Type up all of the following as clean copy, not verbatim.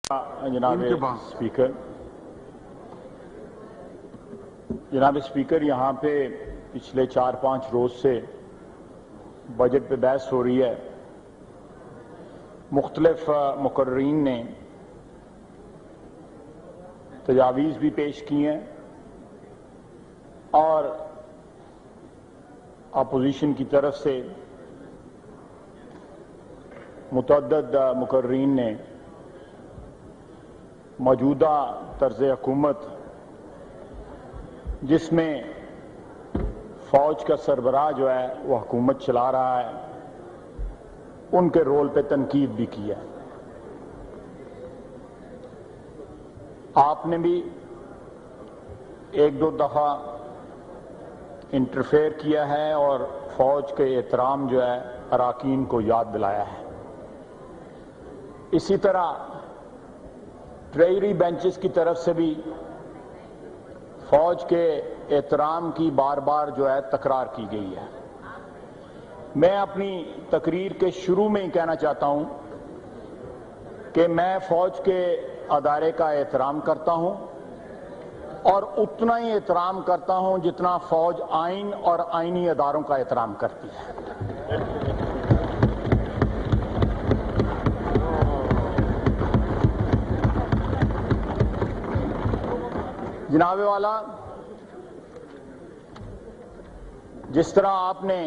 जनाब स्पीकर, यहाँ पे पिछले 4-5 रोज से बजट पे बहस हो रही है। मुख्तलिफ मुकर्रीन ने तजावीज़ भी पेश की हैं और अपोजिशन की तरफ से मुतअद्दिद मुकर्रीन ने मौजूदा तर्ज हुकूमत जिसमें फौज का सरबराह जो है वो हुकूमत चला रहा है, उनके रोल पे तनकीद भी की है। आपने भी एक दो दफा इंटरफेयर किया है और फौज के एहतराम जो है अराकीन को याद दिलाया है। इसी तरह ट्रेजरी बेंचेस की तरफ से भी फौज के एहतराम की बार बार जो है तकरार की गई है। मैं अपनी तकरीर के शुरू में ही कहना चाहता हूं कि मैं फौज के अदारे का एहतराम करता हूं और उतना ही एहतराम करता हूं जितना फौज आइन और आइनी अदारों का एहतराम करती है। जनाबे वाला, जिस तरह आपने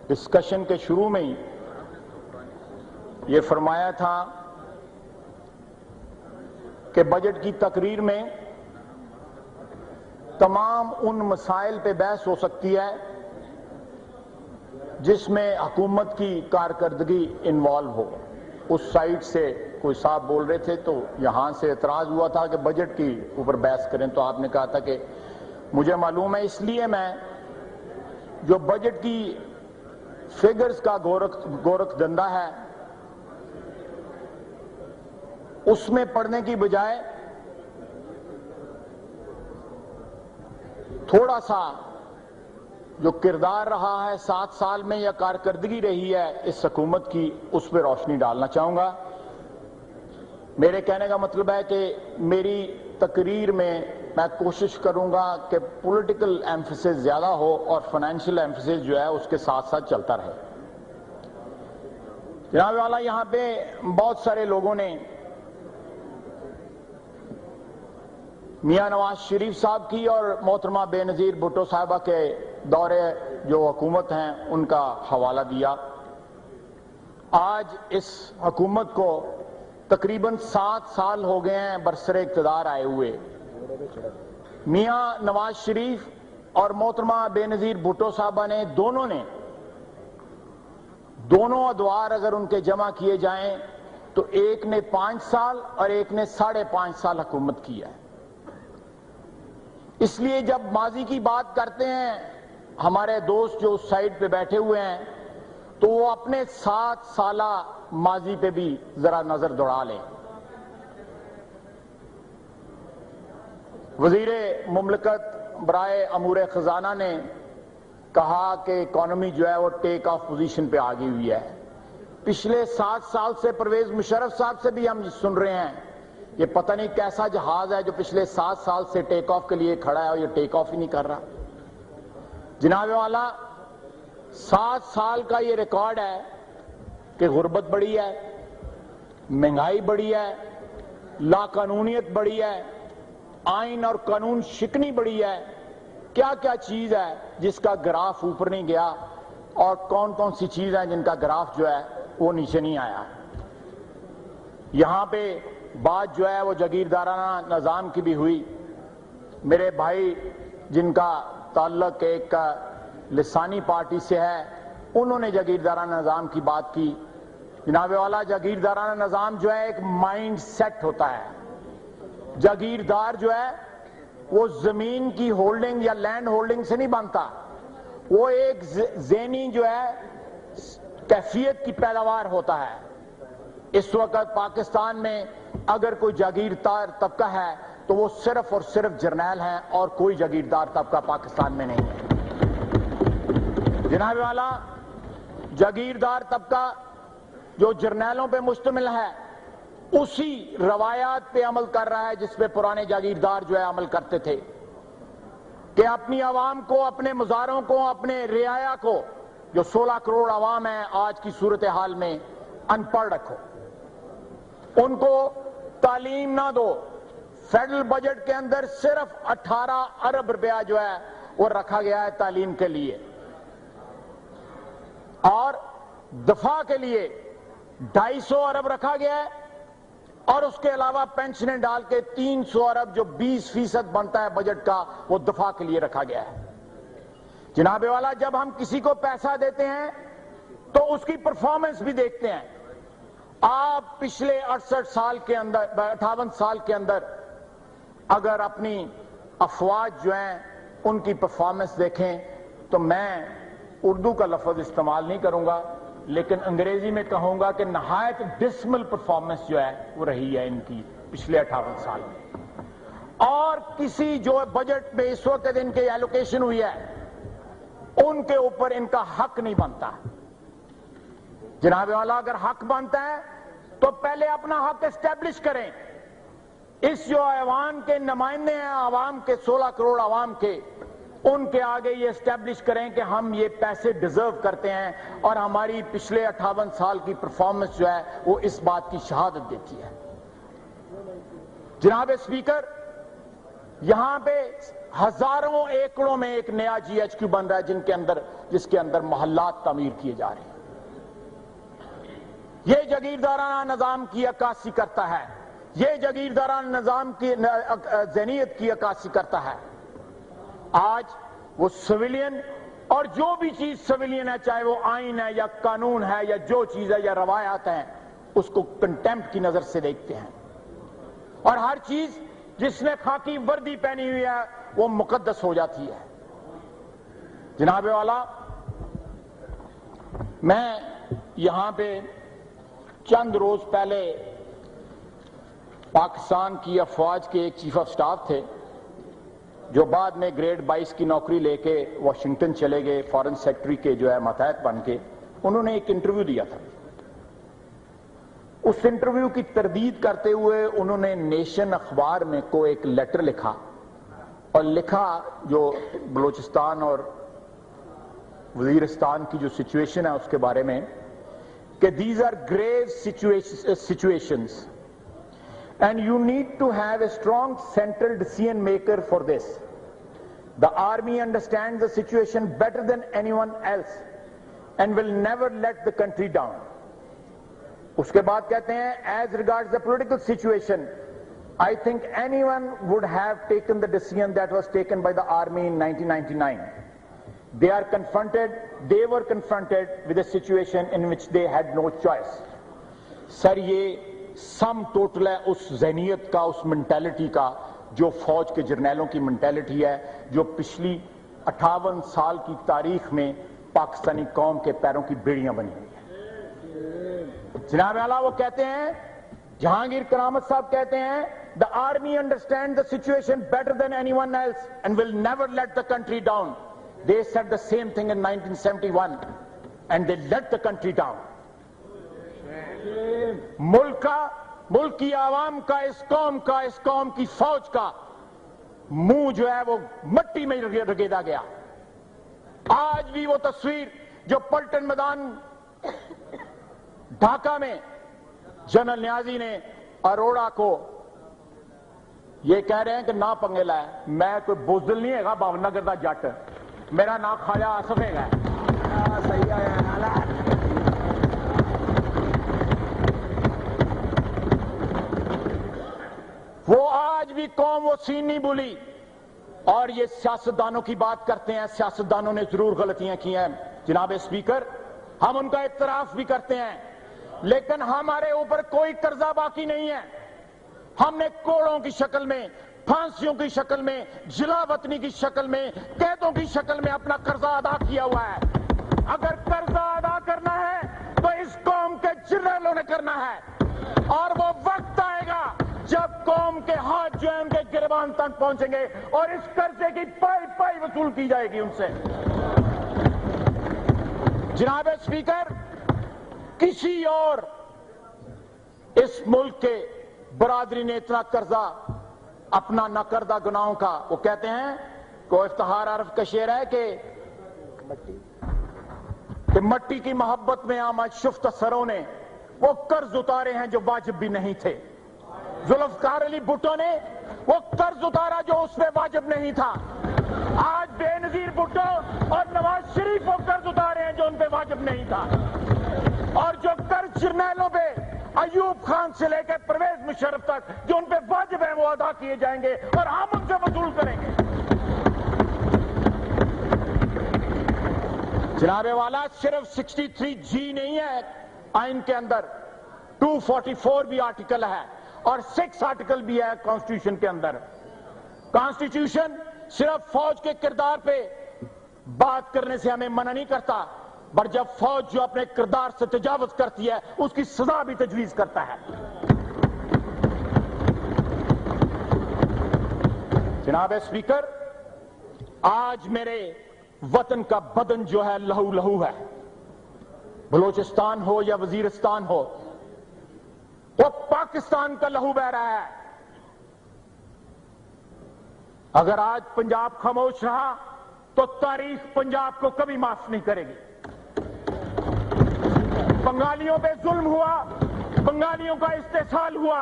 डिस्कशन के शुरू में ही ये फरमाया था कि बजट की तकरीर में तमाम उन मसाइल पे बहस हो सकती है जिसमें हुकूमत की कारकर्दगी इन्वॉल्व हो। उस साइड से कोई साहब बोल रहे थे तो यहां से एतराज हुआ था कि बजट की ऊपर बहस करें, तो आपने कहा था कि मुझे मालूम है, इसलिए मैं जो बजट की फिगर्स का गोरख धंधा है उसमें पढ़ने की बजाय थोड़ा सा जो किरदार रहा है 7 साल में या कारकर्दगी रही है इस हुकूमत की, उस पर रोशनी डालना चाहूंगा। मेरे कहने का मतलब है कि मेरी तकरीर में मैं कोशिश करूंगा कि पॉलिटिकल एम्फेसिस ज्यादा हो और फाइनेंशियल एम्फेसिस जो है उसके साथ साथ चलता रहे। जनाब वाला, यहां पे बहुत सारे लोगों ने मियां नवाज शरीफ साहब की और मोहतरमा बेनजीर भुट्टो साहिबा के दौरे जो हुकूमत हैं उनका हवाला दिया। आज इस हुकूमत को तकरीबन 7 साल हो गए हैं बरसरे इक़्तिदार आए हुए। मियां नवाज शरीफ और मोहतरमा बेनजीर भुट्टो साहबा ने दोनों अदवार अगर उनके जमा किए जाएं तो एक ने 5 साल और एक ने 5.5 साल हुकूमत की है। इसलिए जब माजी की बात करते हैं हमारे दोस्त जो उस साइड पे बैठे हुए हैं तो वो अपने 7 साला माजी पे भी जरा नजर दौड़ा लें। वजीरे मुमलकत बराए अमूर खजाना ने कहा कि इकॉनमी जो है वो टेक ऑफ पोजीशन पे आ गई हुई है। पिछले 7 साल से परवेज मुशर्रफ साहब से भी हम सुन रहे हैं ये पता नहीं कैसा जहाज है जो पिछले 7 साल से टेक ऑफ के लिए खड़ा है और ये टेक ऑफ ही नहीं कर रहा। जनाब वाला, 7 साल का ये रिकॉर्ड है कि गुर्बत बढ़ी है, महंगाई बढ़ी है, लाकानूनियत बढ़ी है, आइन और कानून शिकनी बढ़ी है। क्या क्या चीज है जिसका ग्राफ ऊपर नहीं गया और कौन कौन सी चीज है जिनका ग्राफ जो है वो नीचे नहीं आया। यहां पे बात जो है वो जागीरदाराना निजाम की भी हुई। मेरे भाई जिनका ताल्लुक एक लिसानी पार्टी से है उन्होंने जागीरदाराना निजाम की बात की। जनाब वाला, जागीरदाराना निजाम जो है एक माइंड सेट होता है। जागीरदार जो है वो जमीन की होल्डिंग या लैंड होल्डिंग से नहीं बनता, वो एक ज़हनी जो है कैफियत की पैदावार होता है। इस वक्त पाकिस्तान में अगर कोई जागीरदार तबका है तो वो सिर्फ और सिर्फ जर्नैल हैं और कोई जागीरदार तबका पाकिस्तान में नहीं है। जनाब वाला, जागीरदार तबका जो जर्नैलों पे मुश्तमिल है اسی روایات پہ عمل کر رہا ہے جس پہ پرانے جاگیردار جو ہے عمل کرتے تھے کہ اپنی عوام کو، اپنے مزاروں کو، اپنے رعایا کو، جو 16 کروڑ عوام ہے آج کی صورتحال میں، ان پڑھ رکھو، ان کو تعلیم نہ دو۔ فیڈرل بجٹ کے اندر صرف 18 ارب روپیہ جو ہے وہ رکھا گیا ہے تعلیم کے لیے، اور دفاع کے لیے 250 ارب رکھا گیا ہے، اور اس کے علاوہ پینشنیں ڈال کے 300 ارب جو 20% بنتا ہے بجٹ کا، وہ دفاع کے لیے رکھا گیا ہے۔ جناب والا، جب ہم کسی کو پیسہ دیتے ہیں تو اس کی پرفارمنس بھی دیکھتے ہیں۔ آپ پچھلے 58 سال کے اندر، 58 سال کے اندر اگر اپنی افواج جو ہیں ان کی پرفارمنس دیکھیں تو میں اردو کا لفظ استعمال نہیں کروں گا، لیکن انگریزی میں کہوں گا کہ نہایت ڈسمل پرفارمنس جو ہے وہ رہی ہے ان کی پچھلے 58 سال میں۔ اور کسی جو بجٹ میں اس وقت ان کی ایلوکیشن ہوئی ہے ان کے اوپر ان کا حق نہیں بنتا۔ جناب والا، اگر حق بنتا ہے تو پہلے اپنا حق اسٹیبلش کریں۔ اس جو ایوان کے نمائندے ہیں عوام کے، 16 کروڑ عوام کے، ان کے آگے یہ اسٹیبلش کریں کہ ہم یہ پیسے ڈیزرو کرتے ہیں، اور ہماری پچھلے 58 سال کی پرفارمنس جو ہے وہ اس بات کی شہادت دیتی ہے۔ جناب اسپیکر، یہاں پہ ہزاروں ایکڑوں میں ایک نیا جی ایچ کیو بن رہا ہے جس کے اندر محلات تعمیر کیے جا رہے ہیں۔ یہ جاگیردارانہ نظام کی عکاسی کرتا ہے، یہ جاگیردارانہ نظام کی ذہنیت کی عکاسی کرتا ہے۔ آج وہ سویلین اور جو بھی چیز سویلین ہے، چاہے وہ آئین ہے یا قانون ہے یا جو چیز ہے یا روایات ہیں، اس کو کنٹیمپٹ کی نظر سے دیکھتے ہیں، اور ہر چیز جس نے خاکی وردی پہنی ہوئی ہے وہ مقدس ہو جاتی ہے۔ جناب والا، میں یہاں پہ چند روز پہلے پاکستان کی افواج کے ایک چیف آف سٹاف تھے جو بعد میں گریڈ 22 کی نوکری لے کے واشنگٹن چلے گئے، فارن سیکرٹری کے جو ہے ماتحت بن کے، انہوں نے ایک انٹرویو دیا تھا۔ اس انٹرویو کی تردید کرتے ہوئے انہوں نے نیشن اخبار میں کو ایک لیٹر لکھا، اور لکھا جو بلوچستان اور وزیرستان کی جو سچویشن ہے اس کے بارے میں، کہ these are grave situations and you need to have a strong central decision maker for this. The army understands the situation better than anyone else and will never let the country down. اس کے بعد کہتے ہیں as regards the political situation, I think anyone would have taken the decision that was taken by the army in 1999. They were confronted with a situation in which they had no choice. سر، یہ sum total ہے اس ذہنیت کا، اس mentality کا جو فوج کے جرنیلوں کی mentality ہے، جو پچھلی 58 سال کی تاریخ میں پاکستانی قوم کے پیروں کی بیڑیاں بنی ہوئی ہیں۔ جناب اعلیٰ، وہ کہتے ہیں، جہانگیر کرامت صاحب کہتے ہیں، the army understands the situation better than anyone else and will never let the country down. They said the same thing in 1971 and they let the country down. ملک کی عوام کا، اس قوم کی فوج کا منہ جو ہے وہ مٹی میں رگیدا گیا۔ آج بھی وہ تصویر جو پلٹن میدان ڈھاکہ میں جنرل نیازی نے اروڑا کو یہ کہہ رہے ہیں کہ نہ پنگے لائے، میں کوئی بزدل نہیں ہے گا، بھاونگر دا جٹ، میرا نام خواجہ آصف ہے۔ وہ آج بھی قوم وہ سین نہیں بھولی، اور یہ سیاستدانوں کی بات کرتے ہیں، سیاستدانوں نے ضرور غلطیاں کی ہیں جناب اسپیکر، ہم ان کا اعتراف بھی کرتے ہیں، لیکن ہمارے اوپر کوئی قرضہ باقی نہیں ہے۔ ہم نے کوڑوں کی شکل میں، پھانسیوں کی شکل میں، جلا وطنی کی شکل میں، قیدوں کی شکل میں اپنا قرضہ ادا کیا ہوا ہے۔ اگر قرضہ ادا کرنا ہے تو اس قوم کے جرنیلوں نے کرنا ہے، اور وہ وقت آئے گا جب قوم کے ہاتھ جو ہیں ان کے گریبان تک پہنچیں گے اور اس قرضے کی پائی پائی وصول کی جائے گی ان سے۔ جناب اسپیکر، کسی اور इस मुल्क के बरादरी ने इतना कर्जा अपना न करदा गुनाहों का, वो कहते हैं को इफ्तिखार आरफ का शेर है कि मट्टी की मोहब्बत में आमद शुफ्त सरों ने वो कर्ज उतारे हैं जो वाजिब भी नहीं थे। जुल्फकार अली भुट्टो ने वो कर्ज उतारा जो उसमें वाजिब नहीं था। आज बेनजीर भुट्टो और नवाज शरीफ वो कर्ज उतारे हैं जो उन पे वाजिब नहीं था। और जो कर्ज जर्नैलों पे अयूब खान से लेकर परवेज मुशर्रफ तक जो उन पे वाजिब है वो अदा किए जाएंगे और हम उनसे वसूल करेंगे। जनाबे वाला सिर्फ 63G नहीं है आइन के अंदर, 244 भी आर्टिकल है और 6 आर्टिकल भी है कॉन्स्टिट्यूशन के अंदर। कॉन्स्टिट्यूशन सिर्फ फौज के किरदार पे बात करने से हमें मना नहीं करता, पर जब फौज जो अपने किरदार से तजावुज करती है उसकी सजा भी तजवीज करता है। जनाब स्पीकर, आज मेरे वतन का बदन जो है लहू लहू है। बलूचिस्तान हो या वजीरिस्तान हो, वो पाकिस्तान का लहू बह रहा है। अगर आज पंजाब खामोश रहा तो तारीख पंजाब को कभी माफ नहीं करेगी। बंगालियों पे जुल्म हुआ, बंगालियों का इस्तेसाल हुआ,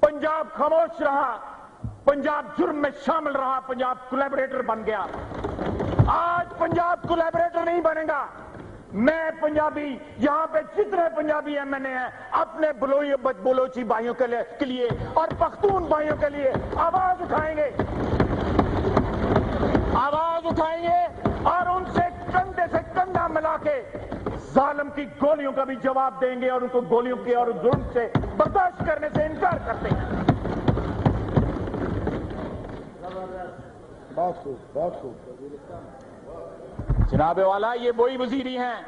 पंजाब खामोश रहा, पंजाब जुर्म में शामिल रहा, पंजाब कोलैबोरेटर बन गया। आज पंजाब कोलैबोरेटर नहीं बनेगा। मैं पंजाबी, यहां पे जितने पंजाबी एमएनए हैं, अपने बलोची भाइयों के लिए और पख्तून भाइयों के लिए आवाज उठाएंगे और उनसे कंधे से कंधा मिला के जालिम की गोलियों का भी जवाब देंगे और उनको गोलियों के और जुल्म से बर्दाश्त करने से इनकार करते हैं। बहुत खूब, बहुत खूब। जनाबे वाला, ये वही वजीरी हैं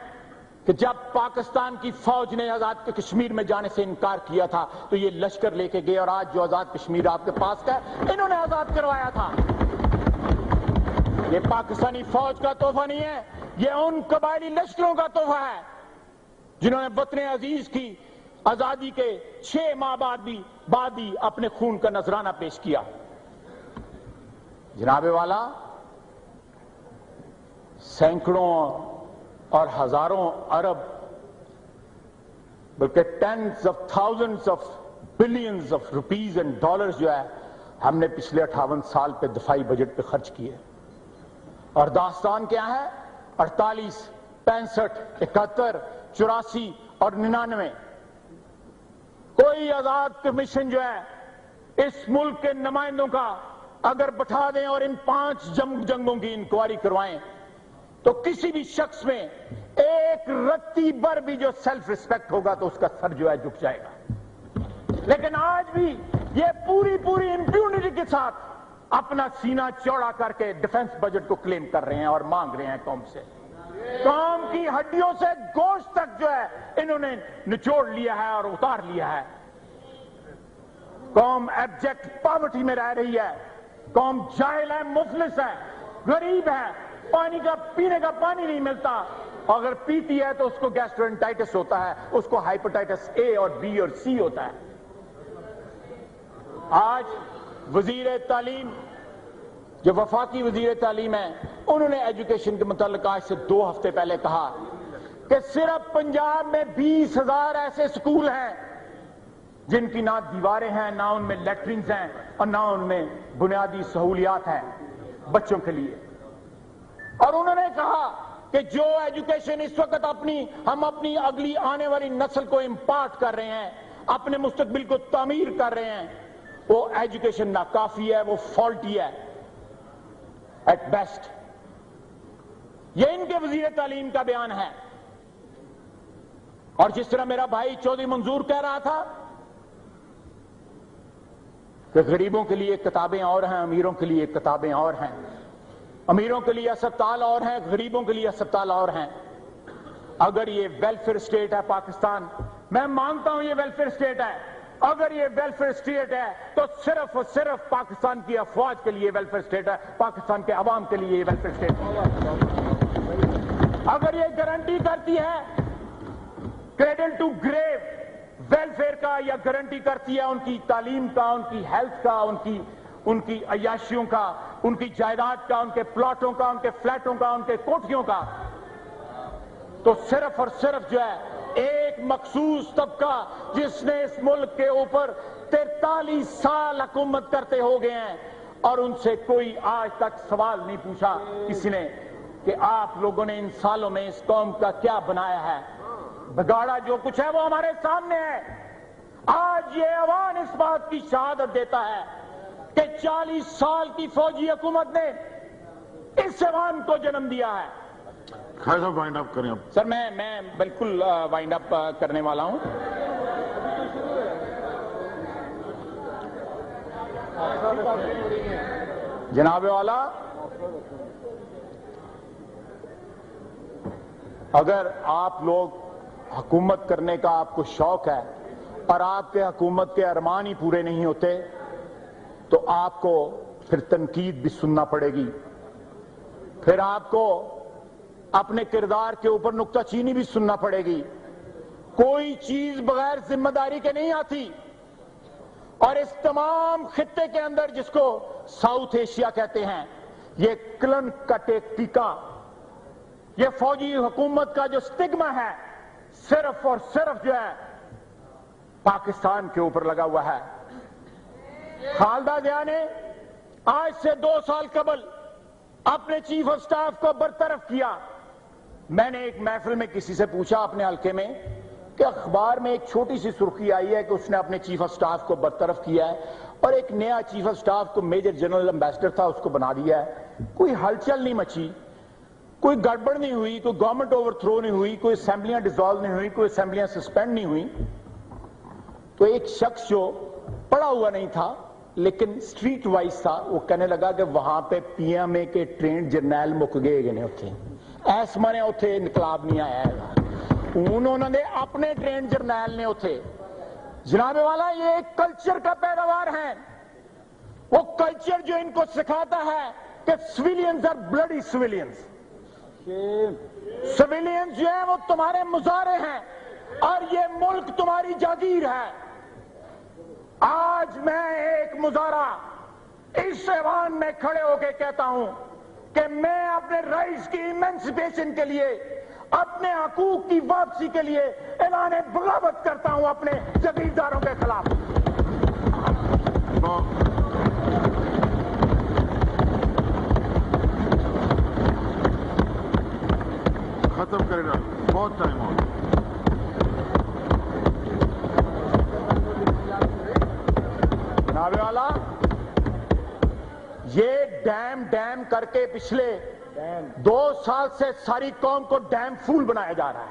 कि जब पाकिस्तान की फौज ने आजाद कश्मीर में जाने से इनकार किया था तो ये लश्कर लेके गए और आज जो आजाद कश्मीर आपके पास का है, इन्होंने आजाद करवाया था। ये पाकिस्तानी फौज का तोहफा नहीं है, ये उन कबायली लश्करों का तोहफा है जिन्होंने वतन अजीज की आजादी के 6 माह बाद ही अपने खून का नजराना पेश किया। जनाबे वाला, सैकड़ों और हजारों अरब, बल्कि tens of thousands of billions of rupees and dollars जो है हमने पिछले 58 साल पे दफाई बजट पे खर्च किए। और दास्तान क्या है? 48, 65, 71, 84 और 99। कोई आजाद कमीशन जो है इस मुल्क के नुमाइंदों का अगर बैठा दें और इन 5 जंगों की इंक्वायरी करवाएं तो किसी भी शख्स में एक रत्ती भर भी जो सेल्फ रिस्पेक्ट होगा तो उसका सर जो है झुक जाएगा। लेकिन आज भी ये पूरी इंप्यूनिटी के साथ अपना सीना चौड़ा करके डिफेंस बजट को क्लेम कर रहे हैं और मांग रहे हैं कौम से। कौम की हड्डियों से गोश्त तक जो है इन्होंने निचोड़ लिया है और उतार लिया है। कौम एब्जेक्ट पॉवर्टी में रह रही है, कौम जाहिल है, मुफलिस है, गरीब है, पानी का पीने का पानी नहीं मिलता, अगर पीती है तो उसको गैस्ट्रोएंटाइटिस होता है, उसको हाइपेटाइटिस ए और बी और सी होता है। आज वजीर तालीम, जो वफाकी वजीर तालीम है, उन्होंने एजुकेशन के मुताल्लिक आज से 2 हफ्ते पहले कहा कि सिर्फ पंजाब में 20,000 ऐसे स्कूल हैं जिनकी ना दीवारें हैं, ना उनमें लैट्रिन्स हैं और ना उनमें बुनियादी सहूलियात हैं बच्चों के लिए। और उन्होंने कहा कि जो एजुकेशन इस वक्त हम अपनी अगली आने वाली नस्ल को इम्पार्ट कर रहे हैं, अपने मुस्तकबिल को तामीर कर रहे हैं, वो एजुकेशन नाकाफी है, वो फॉल्टी है एट बेस्ट। ये इनके वजीर तालीम का बयान है। और जिस तरह मेरा भाई चौधरी मंजूर कह रहा था कि गरीबों के लिए किताबें और हैं, अमीरों के लिए किताबें और हैं, अमीरों के लिए अस्पताल और हैं, गरीबों के लिए अस्पताल और हैं। अगर ये वेलफेयर स्टेट है पाकिस्तान, मैं मानता हूं ये वेलफेयर स्टेट है, अगर ये वेलफेयर स्टेट है तो सिर्फ और सिर्फ पाकिस्तान की अफवाज के लिए वेलफेयर स्टेट है, पाकिस्तान के अवाम के लिए वेलफेयर स्टेट है। अगर ये गारंटी करती है क्रेडल टू ग्रेव वेलफेयर का या गारंटी करती है उनकी तालीम का, उनकी हेल्थ का, उनकी अयाशियों का, उनकी जायदाद का, उनके प्लॉटों का, उनके फ्लैटों का, उनके कोठियों का, तो सिर्फ और सिर्फ जो है एक मखसूस तबका जिसने इस मुल्क के ऊपर 43 साल हुकूमत करते हो गए हैं, और उनसे कोई आज तक सवाल नहीं पूछा किसी ने कि आप लोगों ने इन सालों में इस कौम का क्या बनाया है। बिगाड़ा जो कुछ है वो हमारे सामने है। आज ये अवान इस बात की शहादत देता है कि 40 साल की फौजी हुकूमत ने इस अवान को जन्म दिया है। खान साहब वाइंड अप करें अब। सर मैं बिल्कुल वाइंड अप करने वाला हूं। जनाब वाला, अगर आप लोग हुकूमत करने का आपको शौक है और आपके हुकूमत के अरमान ही पूरे नहीं होते, तो आपको फिर तनकीद भी सुनना पड़ेगी, फिर आपको अपने किरदार के ऊपर नुक्ताचीनी भी सुनना पड़ेगी। कोई चीज बगैर जिम्मेदारी के नहीं आती, और इस तमाम खित्ते के अंदर जिसको साउथ एशिया कहते हैं, ये क्लंक का टीका, ये फौजी हुकूमत का जो स्टिग्मा है, सिर्फ और सिर्फ जो है पाकिस्तान के ऊपर लगा हुआ है। खालदा जिया ने आज से 2 साल कबल अपने चीफ ऑफ स्टाफ को बरतरफ किया। मैंने एक महफिल में किसी से पूछा अपने हल्के में कि अखबार में एक छोटी सी सुर्खी आई है कि उसने अपने चीफ ऑफ स्टाफ को बरतरफ किया है, और एक नया चीफ ऑफ स्टाफ को मेजर जनरल एम्बेसडर था उसको बना दिया है। कोई हलचल नहीं मची, कोई गड़बड़ नहीं हुई, कोई गवर्नमेंट ओवरथ्रो नहीं हुई, कोई असेंबलियां डिसॉल्व नहीं हुई, कोई असेंबलियां सस्पेंड नहीं हुई। तो एक शख्स जो पढ़ा हुआ नहीं था लेकिन स्ट्रीट वाइज था, वो कहने लगा कि वहां पे पीएमए के ट्रेंड जरनैल मुक गए ने उत्थे, ऐस माने उत्थे इनकलाब नहीं आया है, उन्होंने अपने ट्रेंड जरनैल ने उत्थे। जनाब वाला, ये एक कल्चर का पैदावार है, वो कल्चर जो इनको सिखाता है कि civilians are bloody civilians, civilians जो है वो तुम्हारे मुजारे हैं और ये मुल्क तुम्हारी जागीर है। आज मैं एक मुजारा इस ऐवान में खड़े होकर कहता हूं कि मैं अपने राइट्स की इमेंसिपेशन के लिए, अपने हकूक की वापसी के लिए ऐलान बगावत करता हूं अपने जगीरदारों के खिलाफ। खत्म करेगा, बहुत टाइम हो गया। जनाबे वाला, ये डैम करके पिछले 2 साल से सारी कौम को डैम फूल बनाया जा रहा है।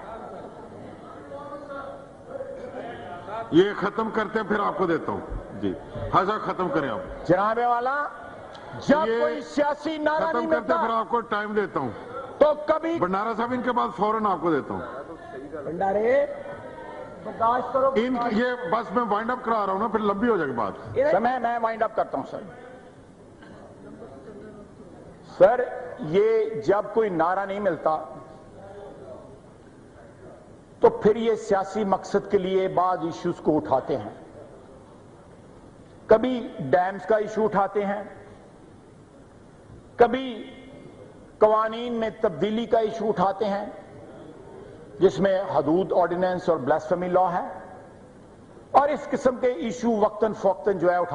ये खत्म करते हैं फिर आपको देता हूं जी। हाँ साहब, खत्म करें आप। जनाबे वाला, जब कोई सियासी नारा नहीं खत्म करते मिलता फिर आपको टाइम देता हूं। तो कभी भंडारा साहब, इनके बाद फौरन आपको देता हूं। भंडारे बर्दाश्त करो। ये बस मैं वाइंड अप करा रहा हूं ना, फिर लंबी हो जाएगी बात। समय मैं वाइंड अप करता हूं सर, ये जब कोई नारा नहीं मिलता तो फिर ये सियासी मकसद के लिए बाद इश्यूज को उठाते हैं। कभी डैम्स का इशू उठाते हैं, कभी कवानीन में तब्दीली का इशू उठाते हैं जिसमें हदूद ऑर्डिनेंस और ब्लास्फेमी लॉ है, और इस किस्म के इशू वक्तन फौक्तन जो है उठा